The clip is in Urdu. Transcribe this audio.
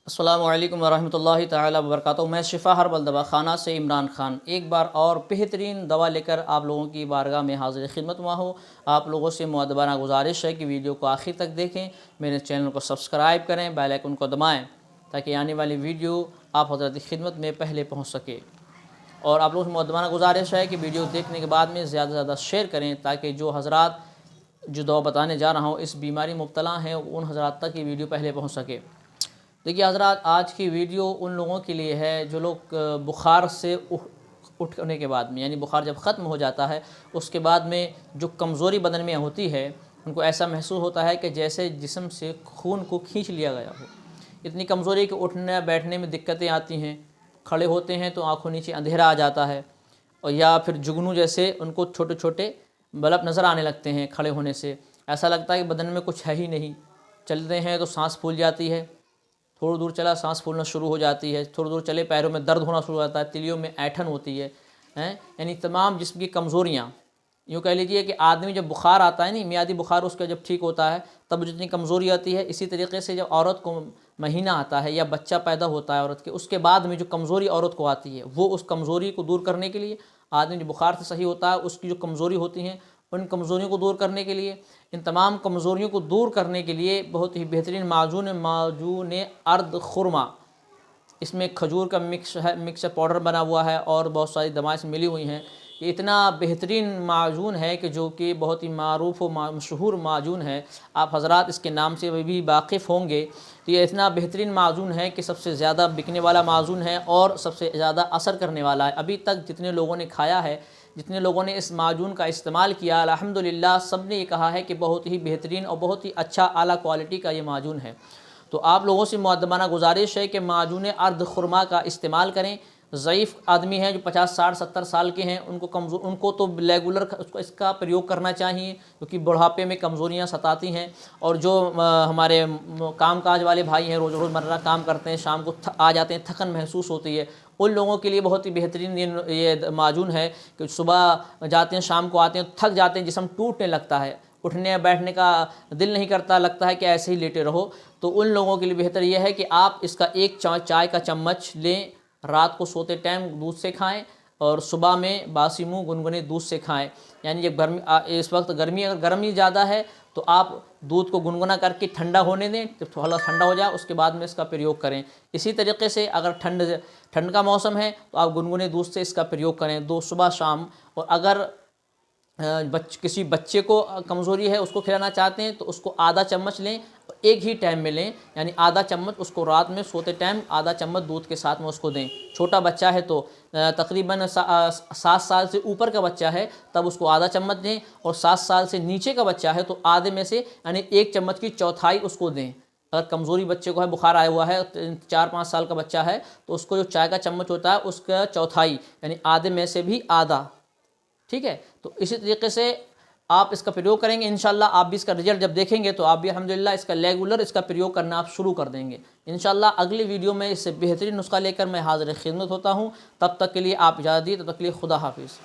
السلام علیکم ورحمۃ اللہ تعالی وبرکاتہ۔ میں شفا ہربل دوا خانہ سے عمران خان ایک بار اور بہترین دوا لے کر آپ لوگوں کی بارگاہ میں حاضر خدمت ہوا ہوں۔ آپ لوگوں سے مؤدبانہ گزارش ہے کہ ویڈیو کو آخر تک دیکھیں، میرے چینل کو سبسکرائب کریں، بیل آئیکن کو دبائیں تاکہ آنے والی ویڈیو آپ حضرات کی خدمت میں پہلے پہنچ سکے۔ اور آپ لوگوں سے مؤدبانہ گزارش ہے کہ ویڈیو دیکھنے کے بعد میں زیادہ سے زیادہ شیئر کریں تاکہ جو حضرات جو دوا بتانے جا رہا ہوں اس بیماری مبتلا ہیں ان حضرات تک یہ ویڈیو پہلے پہنچ سکے۔ دیکھیے حضرات، آج کی ویڈیو ان لوگوں کے لیے ہے جو لوگ بخار سے اٹھنے کے بعد میں، یعنی بخار جب ختم ہو جاتا ہے اس کے بعد میں جو کمزوری بدن میں ہوتی ہے، ان کو ایسا محسوس ہوتا ہے کہ جیسے جسم سے خون کو کھینچ لیا گیا ہو۔ اتنی کمزوری کہ اٹھنے بیٹھنے میں دقتیں آتی ہیں، کھڑے ہوتے ہیں تو آنکھوں نیچے اندھیرا آ جاتا ہے، اور یا پھر جگنو جیسے ان کو چھوٹے چھوٹے بلب نظر آنے لگتے ہیں کھڑے ہونے سے۔ ایسا لگتا ہے کہ بدن میں کچھ ہے ہی نہیں۔ چلتے ہیں تو سانس پھول جاتی ہے، تھوڑی دور چلا سانس پھولنا شروع ہو جاتی ہے، تھوڑی دور چلے پیروں میں درد ہونا شروع ہو جاتا ہے، تلیوں میں اینٹھن ہوتی ہے، یعنی تمام جسم کی کمزوریاں۔ یوں کہہ لیجئے کہ آدمی جب بخار آتا ہے نہیں، میادی بخار اس کا جب ٹھیک ہوتا ہے تب جتنی کمزوری آتی ہے، اسی طریقے سے جب عورت کو مہینہ آتا ہے یا بچہ پیدا ہوتا ہے عورت کے، اس کے بعد میں جو کمزوری عورت کو آتی ہے وہ اس کمزوری کو دور کرنے کے لیے، آدمی جو بخار سے صحیح ہوتا ہے اس کی جو کمزوری ہوتی ہیں ان کمزوریوں کو دور کرنے کے لیے، ان تمام کمزوریوں کو دور کرنے کے لیے بہت ہی بہترین معجون ارد خرما، اس میں کھجور کا مکس پاؤڈر بنا ہوا ہے اور بہت ساری دوائیں سے ملی ہوئی ہیں۔ یہ اتنا بہترین معجون ہے کہ جو کہ بہت ہی معروف و مشہور معجون ہے، آپ حضرات اس کے نام سے بھی واقف ہوں گے۔ تو یہ اتنا بہترین معجون ہے کہ سب سے زیادہ بکنے والا معجون ہے اور سب سے زیادہ اثر کرنے والا ہے۔ ابھی تک جتنے لوگوں نے کھایا ہے، جتنے لوگوں نے اس معجون کا استعمال کیا، الحمدللہ سب نے یہ کہا ہے کہ بہت ہی بہترین اور بہت ہی اچھا اعلیٰ کوالٹی کا یہ معجون ہے۔ تو آپ لوگوں سے مؤدبانہ گزارش ہے کہ معجون ارد خرما کا استعمال کریں۔ ضعیف آدمی ہیں جو 50 60 70 سال کے ہیں، ان کو تو ریگولر اس کا پریوگ کرنا چاہیے کیونکہ بڑھاپے میں کمزوریاں ستاتی ہیں۔ اور جو ہمارے کام کاج والے بھائی ہیں، روزمرہ کام کرتے ہیں، شام کو آ جاتے ہیں، تھکن محسوس ہوتی ہے، ان لوگوں کے لیے بہت ہی بہترین یہ معجون ہے کہ صبح جاتے ہیں شام کو آتے ہیں، تھک جاتے ہیں، جسم ٹوٹنے لگتا ہے، اٹھنے بیٹھنے کا دل نہیں کرتا، لگتا ہے کہ ایسے ہی لیٹے رہو، تو ان لوگوں کے لیے بہتر یہ ہے کہ آپ اس کا ایک چائے کا چمچ لیں، رات کو سوتے ٹائم دودھ سے کھائیں اور صبح میں باسی منہ گنگنے دودھ سے کھائیں۔ یعنی جب اس وقت اگر گرمی زیادہ ہے تو آپ دودھ کو گنگنا کر کے ٹھنڈا ہونے دیں، جب تھوڑا ٹھنڈا ہو جائے اس کے بعد میں اس کا پریوگ کریں۔ اسی طریقے سے اگر ٹھنڈ کا موسم ہے تو آپ گنگنے دودھ سے اس کا پریوگ کریں صبح شام۔ اور اگر کسی بچے کو کمزوری ہے، اس کو کھلانا چاہتے ہیں تو اس کو آدھا چمچ لیں، ایک ہی ٹائم میں لیں، یعنی آدھا چمچ اس کو رات میں سوتے ٹائم آدھا چمچ دودھ کے ساتھ میں اس کو دیں۔ چھوٹا بچہ ہے تو تقریباً 7 سال سے اوپر کا بچہ ہے تب اس کو آدھا چمچ دیں، اور 7 سال سے نیچے کا بچہ ہے تو آدھے میں سے یعنی ایک چمچ کی چوتھائی اس کو دیں۔ اگر کمزوری بچے کو ہے، بخار آیا ہوا ہے، 4 5 سال کا بچہ ہے تو اس کو جو چائے کا چمچ ہوتا ہے اس کا چوتھائی یعنی آدھے میں سے بھی آدھا، ٹھیک ہے۔ تو اسی طریقے سے آپ اس کا پریوگ کریں گے، انشاءاللہ آپ بھی اس کا رزلٹ جب دیکھیں گے تو آپ بھی الحمدللہ اس کا ریگولر اس کا پریوگ کرنا آپ شروع کر دیں گے انشاءاللہ۔ اگلی ویڈیو میں اس سے بہترین نسخہ لے کر میں حاضر خدمت ہوتا ہوں، تب تک کے لیے آپ اجازت دیجیے، تب تک کے لیے خدا حافظ۔